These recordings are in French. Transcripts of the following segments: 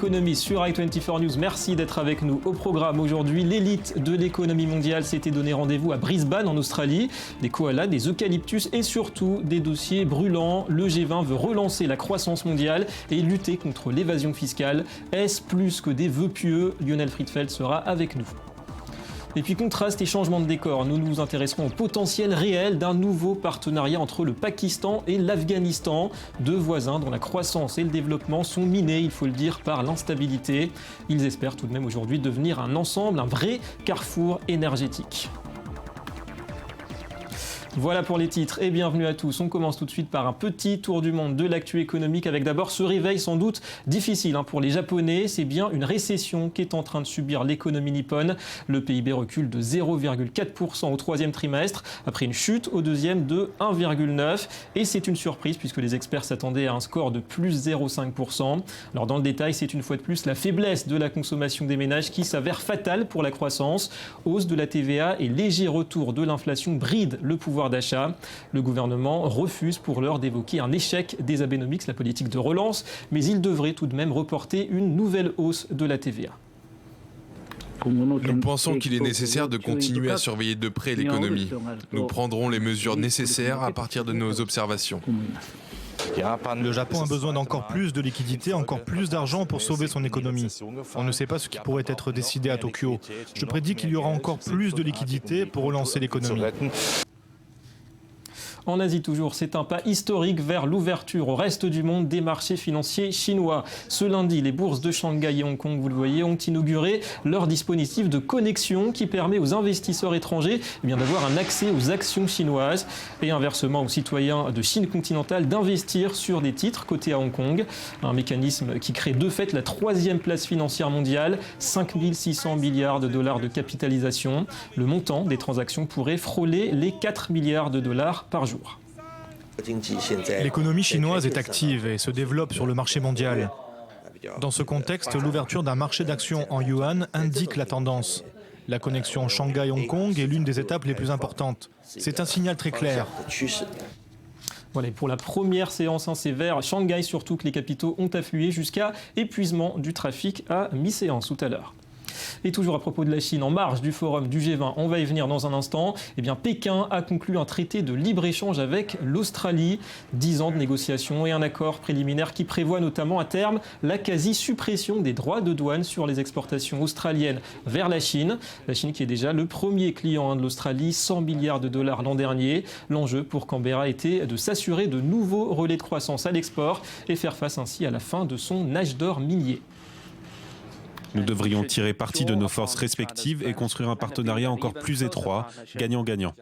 l'économiste sur i24 News. Merci d'être avec nous. Au programme aujourd'hui, l'élite de l'économie mondiale s'était donné rendez-vous à Brisbane en Australie. Des koalas, des eucalyptus et surtout des dossiers brûlants. Le G20 veut relancer la croissance mondiale et lutter contre l'évasion fiscale. Est-ce plus que des vœux pieux? Lionel Friedfeld sera avec nous. Et puis contraste et changement de décor, nous nous intéresserons au potentiel réel d'un nouveau partenariat entre le Pakistan et l'Afghanistan. Deux voisins dont la croissance et le développement sont minés, il faut le dire, par l'instabilité. Ils espèrent tout de même aujourd'hui devenir un ensemble, un vrai carrefour énergétique. Voilà pour les titres et bienvenue à tous. On commence tout de suite par un petit tour du monde de l'actu économique avec d'abord ce réveil sans doute difficile pour les Japonais. C'est bien une récession qu'est en train de subir l'économie nippone. Le PIB recule de 0,4% au troisième trimestre après une chute au deuxième de 1,9%. Et c'est une surprise puisque les experts s'attendaient à un score de plus 0,5%. Alors dans le détail, c'est une fois de plus la faiblesse de la consommation des ménages qui s'avère fatale pour la croissance. Hausse de la TVA et léger retour de l'inflation brident le pouvoir d'achat. Le gouvernement refuse pour l'heure d'évoquer un échec des Abenomics, la politique de relance, mais il devrait tout de même reporter une nouvelle hausse de la TVA. Nous pensons qu'il est nécessaire de continuer à surveiller de près l'économie. Nous prendrons les mesures nécessaires à partir de nos observations. Le Japon a besoin d'encore plus de liquidités, encore plus d'argent pour sauver son économie. On ne sait pas ce qui pourrait être décidé à Tokyo. Je prédis qu'il y aura encore plus de liquidités pour relancer l'économie. En Asie toujours, c'est un pas historique vers l'ouverture au reste du monde des marchés financiers chinois. Ce lundi, les bourses de Shanghai et Hong Kong, vous le voyez, ont inauguré leur dispositif de connexion qui permet aux investisseurs étrangers d'avoir un accès aux actions chinoises et inversement aux citoyens de Chine continentale d'investir sur des titres cotés à Hong Kong. Un mécanisme qui crée de fait la troisième place financière mondiale, 5 600 milliards de dollars de capitalisation. Le montant des transactions pourrait frôler les 4 milliards de dollars par jour. L'économie chinoise est active et se développe sur le marché mondial. Dans ce contexte, l'ouverture d'un marché d'actions en yuan indique la tendance. La connexion Shanghai-Hong Kong est l'une des étapes les plus importantes. C'est un signal très clair. Voilà, pour la première séance, c'est vers Shanghai surtout que les capitaux ont afflué jusqu'à épuisement du trafic à mi-séance tout à l'heure. Et toujours à propos de la Chine, en marge du forum du G20, on va y venir dans un instant, Pékin a conclu un traité de libre-échange avec l'Australie. 10 ans de négociations et un accord préliminaire qui prévoit notamment à terme la quasi-suppression des droits de douane sur les exportations australiennes vers la Chine. La Chine qui est déjà le premier client de l'Australie, 100 milliards de dollars l'an dernier. L'enjeu pour Canberra était de s'assurer de nouveaux relais de croissance à l'export et faire face ainsi à la fin de son âge d'or minier. Nous devrions tirer parti de nos forces respectives et construire un partenariat encore plus étroit, gagnant-gagnant.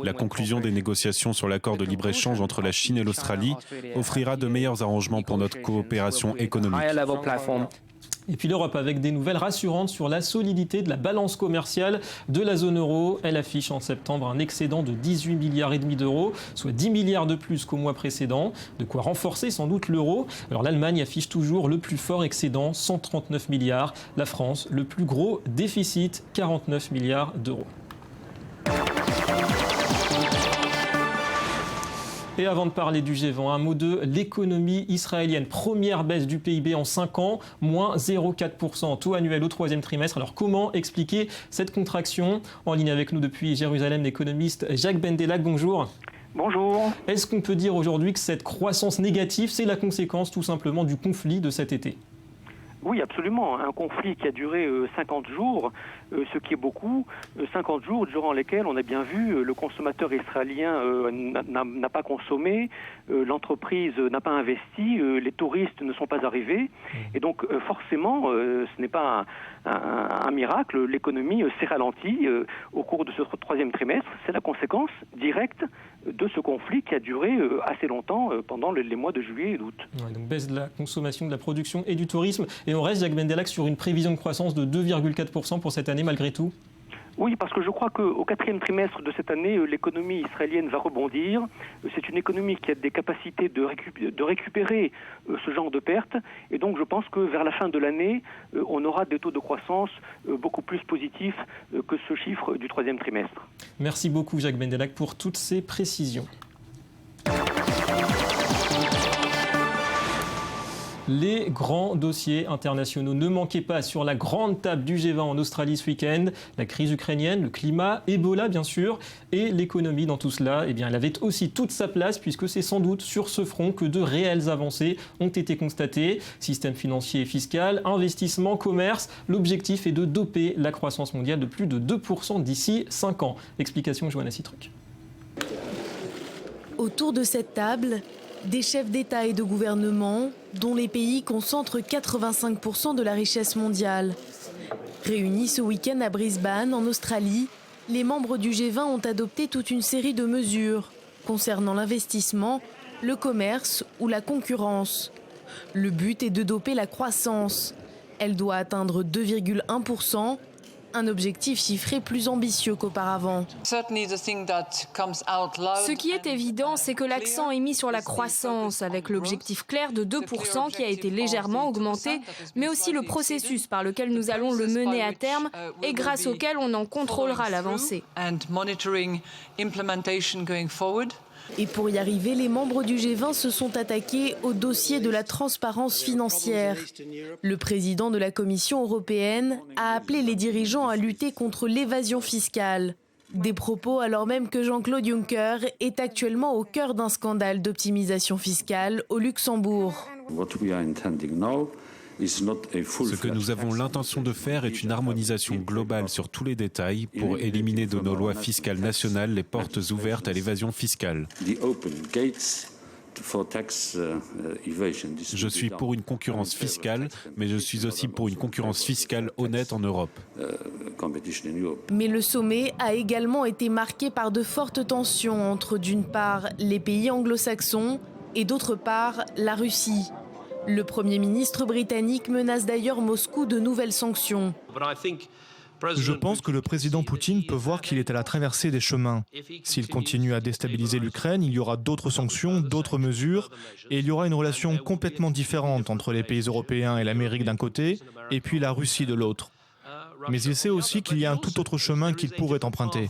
La conclusion des négociations sur l'accord de libre-échange entre la Chine et l'Australie offrira de meilleurs arrangements pour notre coopération économique. Et puis l'Europe avec des nouvelles rassurantes sur la solidité de la balance commerciale de la zone euro. Elle affiche en septembre un excédent de 18 milliards et demi d'euros, soit 10 milliards de plus qu'au mois précédent. De quoi renforcer sans doute l'euro. Alors l'Allemagne affiche toujours le plus fort excédent, 139 milliards. La France, le plus gros déficit, 49 milliards d'euros. Et avant de parler du G20, un mot de l'économie israélienne. Première baisse du PIB en 5 ans, moins 0,4%, taux annuel au troisième trimestre. Alors comment expliquer cette contraction? En ligne avec nous depuis Jérusalem, l'économiste Jacques Bendellac, bonjour. Bonjour. Est-ce qu'on peut dire aujourd'hui que cette croissance négative, c'est la conséquence tout simplement du conflit de cet été? Oui, absolument. Un conflit qui a duré 50 jours, ce qui est beaucoup. 50 jours durant lesquels on a bien vu le consommateur israélien n'a pas consommé, l'entreprise n'a pas investi, les touristes ne sont pas arrivés. Et donc forcément, ce n'est pas un miracle. L'économie s'est ralentie au cours de ce troisième trimestre. C'est la conséquence directe de ce conflit qui a duré assez longtemps pendant les mois de juillet et d'août. Ouais, donc baisse de la consommation, de la production et du tourisme. Et on reste, Jacques Bendellac, sur une prévision de croissance de 2,4% pour cette année malgré tout? Oui, parce que je crois qu'au quatrième trimestre de cette année, l'économie israélienne va rebondir. C'est une économie qui a des capacités de récupérer ce genre de pertes. Et donc je pense que vers la fin de l'année, on aura des taux de croissance beaucoup plus positifs que ce chiffre du troisième trimestre. Merci beaucoup Jacques Bendellac pour toutes ces précisions. Les grands dossiers internationaux ne manquaient pas sur la grande table du G20 en Australie ce week-end. La crise ukrainienne, le climat, Ebola bien sûr, et l'économie dans tout cela. Eh bien, elle avait aussi toute sa place puisque c'est sans doute sur ce front que de réelles avancées ont été constatées. Système financier et fiscal, investissement, commerce. L'objectif est de doper la croissance mondiale de plus de 2% d'ici 5 ans. Explication Johanna Citruc. Autour de cette table, des chefs d'État et de gouvernement, dont les pays concentrent 85% de la richesse mondiale. Réunis ce week-end à Brisbane, en Australie, les membres du G20 ont adopté toute une série de mesures concernant l'investissement, le commerce ou la concurrence. Le but est de doper la croissance. Elle doit atteindre 2,1%. Un objectif chiffré plus ambitieux qu'auparavant. Ce qui est évident, c'est que l'accent est mis sur la croissance, avec l'objectif clair de 2% qui a été légèrement augmenté, mais aussi le processus par lequel nous allons le mener à terme et grâce auquel on en contrôlera l'avancée. Et pour y arriver, les membres du G20 se sont attaqués au dossier de la transparence financière. Le président de la Commission européenne a appelé les dirigeants à lutter contre l'évasion fiscale. Des propos alors même que Jean-Claude Juncker est actuellement au cœur d'un scandale d'optimisation fiscale au Luxembourg. Ce que nous avons l'intention de faire est une harmonisation globale sur tous les détails pour éliminer de nos lois fiscales nationales les portes ouvertes à l'évasion fiscale. Je suis pour une concurrence fiscale, mais je suis aussi pour une concurrence fiscale honnête en Europe. Mais le sommet a également été marqué par de fortes tensions entre, d'une part, les pays anglo-saxons et, d'autre part, la Russie. Le Premier ministre britannique menace d'ailleurs Moscou de nouvelles sanctions. Je pense que le président Poutine peut voir qu'il est à la traversée des chemins. S'il continue à déstabiliser l'Ukraine, il y aura d'autres sanctions, d'autres mesures, et il y aura une relation complètement différente entre les pays européens et l'Amérique d'un côté, et puis la Russie de l'autre. Mais il sait aussi qu'il y a un tout autre chemin qu'il pourrait emprunter.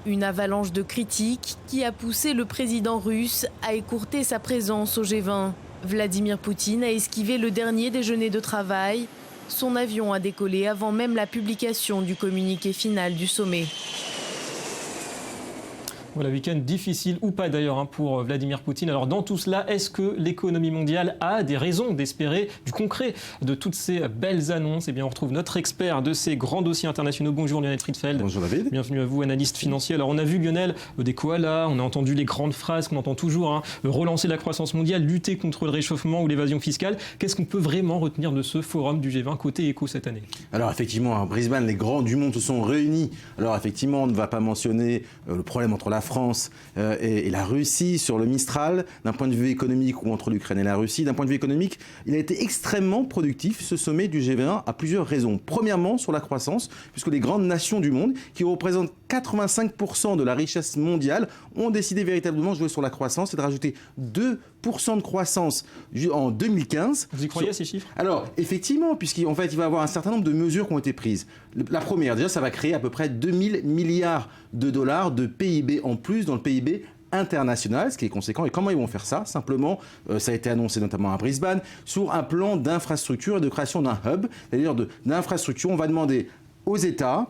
Une avalanche de critiques qui a poussé le président russe à écourter sa présence au G20. Vladimir Poutine a esquivé le dernier déjeuner de travail. Son avion a décollé avant même la publication du communiqué final du sommet. Voilà, week-end difficile ou pas d'ailleurs pour Vladimir Poutine. Alors dans tout cela, est-ce que l'économie mondiale a des raisons d'espérer du concret de toutes ces belles annonces? Eh bien, on retrouve notre expert de ces grands dossiers internationaux. Bonjour Lionel Friedfeld. Bonjour David. Bienvenue à vous, analyste financier. Alors on a vu Lionel des koalas, on a entendu les grandes phrases qu'on entend toujours, relancer la croissance mondiale, lutter contre le réchauffement ou l'évasion fiscale. Qu'est-ce qu'on peut vraiment retenir de ce forum du G20 côté éco cette année? Alors effectivement, à Brisbane, les grands du monde se sont réunis. Alors effectivement, on ne va pas mentionner le problème entre la France et la Russie sur le Mistral, d'un point de vue économique, ou entre l'Ukraine et la Russie. D'un point de vue économique, il a été extrêmement productif, ce sommet du G20, à plusieurs raisons. Premièrement, sur la croissance, puisque les grandes nations du monde, qui représentent 85% de la richesse mondiale, ont décidé véritablement de jouer sur la croissance et de rajouter 2% de croissance en 2015. Vous y croyez ces chiffres? Alors, effectivement, puisqu'en fait, il va y avoir un certain nombre de mesures qui ont été prises. La première, déjà, ça va créer à peu près 2000 milliards de dollars de PIB en plus dans le PIB international, ce qui est conséquent. Et comment ils vont faire ça? Simplement, ça a été annoncé notamment à Brisbane, sur un plan d'infrastructure et de création d'un hub, c'est-à-dire d'infrastructure. On va demander aux États,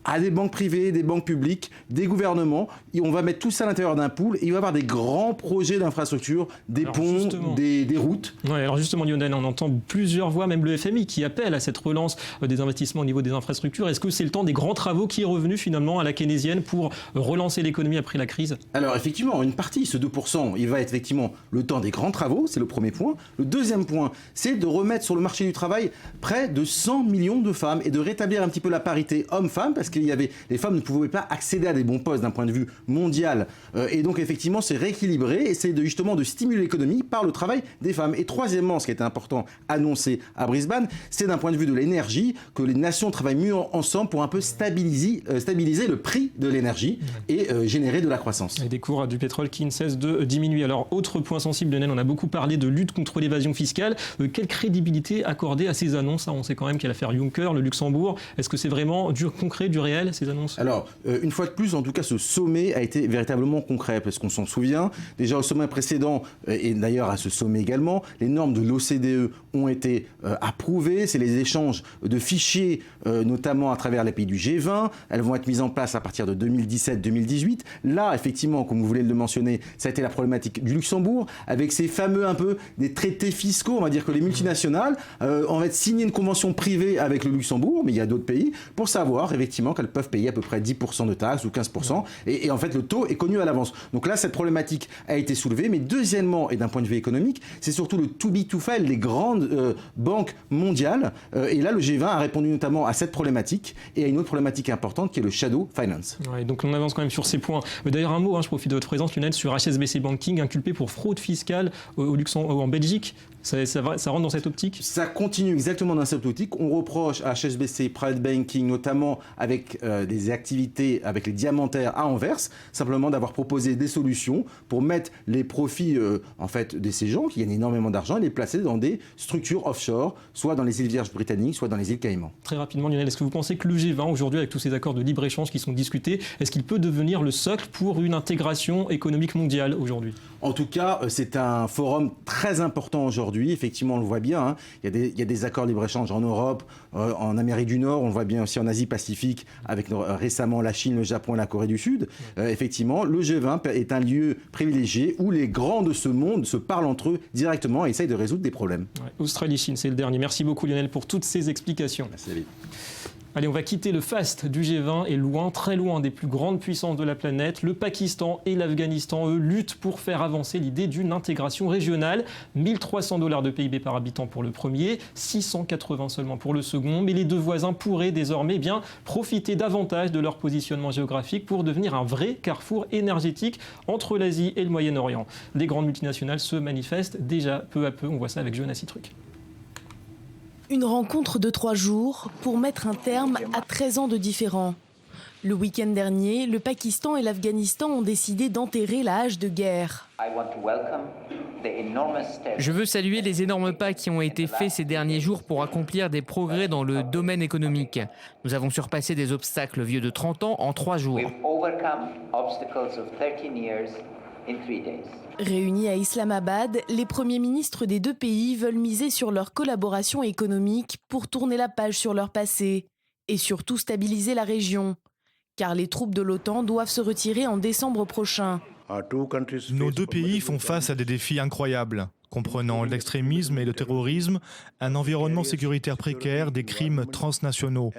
à des banques privées, des banques publiques, des gouvernements, et on va mettre tout ça à l'intérieur d'un pool, et il va y avoir des grands projets d'infrastructure, des ponts, des routes. Ouais, alors justement Lionel, on entend plusieurs voix, même le FMI, qui appelle à cette relance des investissements au niveau des infrastructures. Est-ce que c'est le temps des grands travaux qui est revenu finalement à la keynésienne pour relancer l'économie après la crise? Alors effectivement, une partie, ce 2%, il va être effectivement le temps des grands travaux, c'est le premier point. Le deuxième point, c'est de remettre sur le marché du travail près de 100 millions de femmes et de rétablir un petit peu la parité homme-femme, parce qu'il y avait, les femmes ne pouvaient pas accéder à des bons postes d'un point de vue mondial. Et donc effectivement, c'est rééquilibré et c'est justement de stimuler l'économie par le travail des femmes. Et troisièmement, ce qui était important annoncé à Brisbane, c'est d'un point de vue de l'énergie, que les nations travaillent mieux ensemble pour un peu stabiliser le prix de l'énergie et générer de la croissance. Et des cours du pétrole qui ne cessent de diminuer. Alors, autre point sensible, Lionel, on a beaucoup parlé de lutte contre l'évasion fiscale. Quelle crédibilité accorder à ces annonces? On sait quand même qu'il y a l'affaire Juncker, le Luxembourg. Est-ce que c'est vraiment concret, réel, ces annonces ? Alors, une fois de plus, en tout cas, ce sommet a été véritablement concret, parce qu'on s'en souvient, déjà au sommet précédent, et d'ailleurs à ce sommet également, les normes de l'OCDE ont été approuvées, c'est les échanges de fichiers, notamment à travers les pays du G20, elles vont être mises en place à partir de 2017-2018. Là, effectivement, comme vous voulez le mentionner, ça a été la problématique du Luxembourg, avec ces fameux un peu des traités fiscaux, on va dire que les multinationales ont signé une convention privée avec le Luxembourg, mais il y a d'autres pays, pour savoir effectivement qu'elles peuvent payer à peu près 10% de taxes ou 15%, et en fait le taux est connu à l'avance. Donc là, cette problématique a été soulevée, mais deuxièmement, et d'un point de vue économique, c'est surtout le too big to fail, les grandes banques mondiales, et là le G20 a répondu notamment à cette problématique, et à une autre problématique importante qui est le shadow finance. Ouais, donc on avance quand même sur ces points. D'ailleurs un mot, je profite de votre présence Lionel, sur HSBC Banking, inculpé pour fraude fiscale en Belgique. Ça rentre dans cette optique ? Ça continue exactement dans cette optique. On reproche à HSBC Private Banking, notamment avec des activités avec les diamantaires à Anvers, simplement d'avoir proposé des solutions pour mettre les profits en fait, de ces gens qui gagnent énormément d'argent et les placer dans des structures offshore, soit dans les îles Vierges britanniques, soit dans les îles Caïmans. Très rapidement, Lionel, est-ce que vous pensez que le G20, aujourd'hui, avec tous ces accords de libre-échange qui sont discutés, est-ce qu'il peut devenir le socle pour une intégration économique mondiale aujourd'hui ? En tout cas, c'est un forum très important aujourd'hui. Effectivement, on le voit bien. Hein. Il y a des accords de libre-échange en Europe, en Amérique du Nord. On le voit bien aussi en Asie-Pacifique, avec récemment la Chine, le Japon et la Corée du Sud. Effectivement, le G20 est un lieu privilégié où les grands de ce monde se parlent entre eux directement et essayent de résoudre des problèmes. Ouais. Australie-Chine, c'est le dernier. Merci beaucoup Lionel pour toutes ces explications. Merci David. Allez, on va quitter le faste du G20 et loin, très loin des plus grandes puissances de la planète. Le Pakistan et l'Afghanistan, eux, luttent pour faire avancer l'idée d'une intégration régionale. $1 300 de PIB par habitant pour le premier, 680 seulement pour le second. Mais les deux voisins pourraient désormais bien profiter davantage de leur positionnement géographique pour devenir un vrai carrefour énergétique entre l'Asie et le Moyen-Orient. Les grandes multinationales se manifestent déjà peu à peu. On voit ça avec Jonas Citruc. Une rencontre de 3 jours pour mettre un terme à 13 ans de différend. Le week-end dernier, le Pakistan et l'Afghanistan ont décidé d'enterrer la hache de guerre. Je veux saluer les énormes pas qui ont été faits ces derniers jours pour accomplir des progrès dans le domaine économique. Nous avons surpassé des obstacles vieux de 30 ans en 3 jours. Réunis à Islamabad, les premiers ministres des deux pays veulent miser sur leur collaboration économique pour tourner la page sur leur passé et surtout stabiliser la région. Car les troupes de l'OTAN doivent se retirer en décembre prochain. Nos deux pays font face à des défis incroyables, comprenant l'extrémisme et le terrorisme, un environnement sécuritaire précaire, des crimes transnationaux.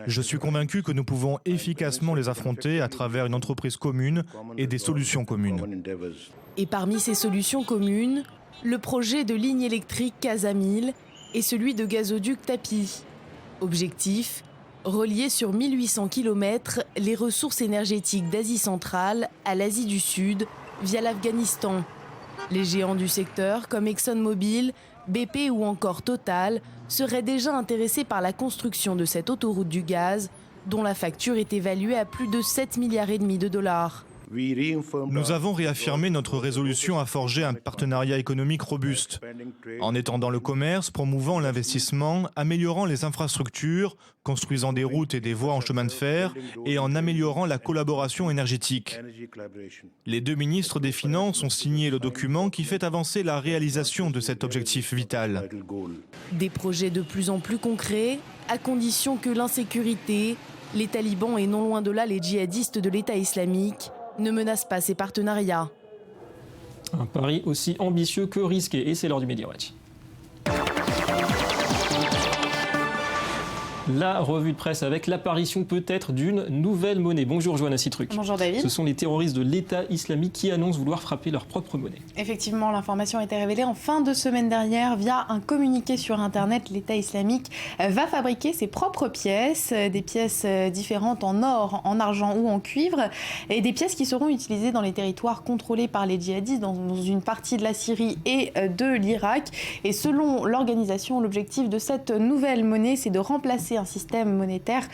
Je suis convaincu que nous pouvons efficacement les affronter à travers une entreprise commune et des solutions communes. Et parmi ces solutions communes, le projet de ligne électrique Casamil et celui de gazoduc Tapi. Objectif : relier sur 1800 km les ressources énergétiques d'Asie centrale à l'Asie du Sud via l'Afghanistan. Les géants du secteur comme ExxonMobil, BP ou encore Total seraient déjà intéressés par la construction de cette autoroute du gaz dont la facture est évaluée à plus de 7,5 milliards de dollars. Nous avons réaffirmé notre résolution à forger un partenariat économique robuste, en étendant le commerce, promouvant l'investissement, améliorant les infrastructures, construisant des routes et des voies en chemin de fer et en améliorant la collaboration énergétique. Les deux ministres des Finances ont signé le document qui fait avancer la réalisation de cet objectif vital. Des projets de plus en plus concrets, à condition que l'insécurité, les talibans et non loin de là les djihadistes de l'État islamique ne menacent pas ces partenariats. Un pari aussi ambitieux que risqué, et c'est l'heure du Media Watch. La revue de presse avec l'apparition peut-être d'une nouvelle monnaie. Bonjour Johanna Citruc. Bonjour David. Ce sont les terroristes de l'État islamique qui annoncent vouloir frapper leur propre monnaie. Effectivement, l'information a été révélée en fin de semaine dernière via un communiqué sur Internet. L'État islamique va fabriquer ses propres pièces, des pièces différentes en or, en argent ou en cuivre, et des pièces qui seront utilisées dans les territoires contrôlés par les djihadistes dans une partie de la Syrie et de l'Irak. Et selon l'organisation, l'objectif de cette nouvelle monnaie, c'est de remplacer un système monétaire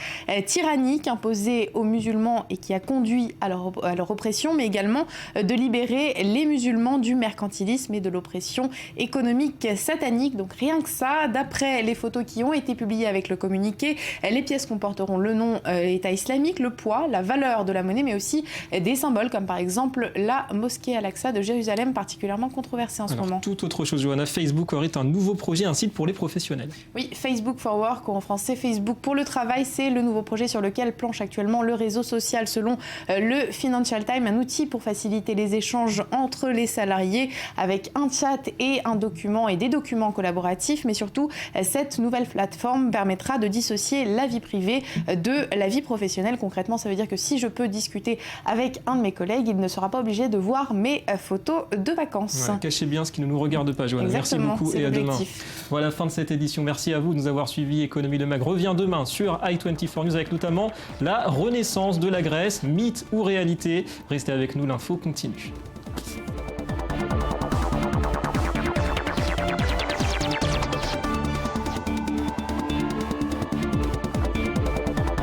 tyrannique imposé aux musulmans et qui a conduit à leur oppression, mais également de libérer les musulmans du mercantilisme et de l'oppression économique satanique. Donc rien que ça, d'après les photos qui ont été publiées avec le communiqué, les pièces comporteront le nom État islamique, le poids, la valeur de la monnaie, mais aussi des symboles comme par exemple la mosquée Al-Aqsa de Jérusalem, particulièrement controversée en ce moment. Tout autre chose, Johanna, Facebook aurait un nouveau projet, un site pour les professionnels. Oui, Facebook for Work, ou en français Facebook pour le travail, c'est le nouveau projet sur lequel planche actuellement le réseau social selon le Financial Times, un outil pour faciliter les échanges entre les salariés avec un chat et un document et des documents collaboratifs, mais surtout cette nouvelle plateforme permettra de dissocier la vie privée de la vie professionnelle. Concrètement, ça veut dire que si je peux discuter avec un de mes collègues, il ne sera pas obligé de voir mes photos de vacances. Voilà, cachez bien ce qui ne nous regarde pas, Johanna. Merci beaucoup et à demain. Voilà, fin de cette édition. Merci à vous de nous avoir suivis. Économie Le Mag revient demain sur i24 News avec notamment la renaissance de la Grèce, mythe ou réalité. Restez avec nous, l'info continue.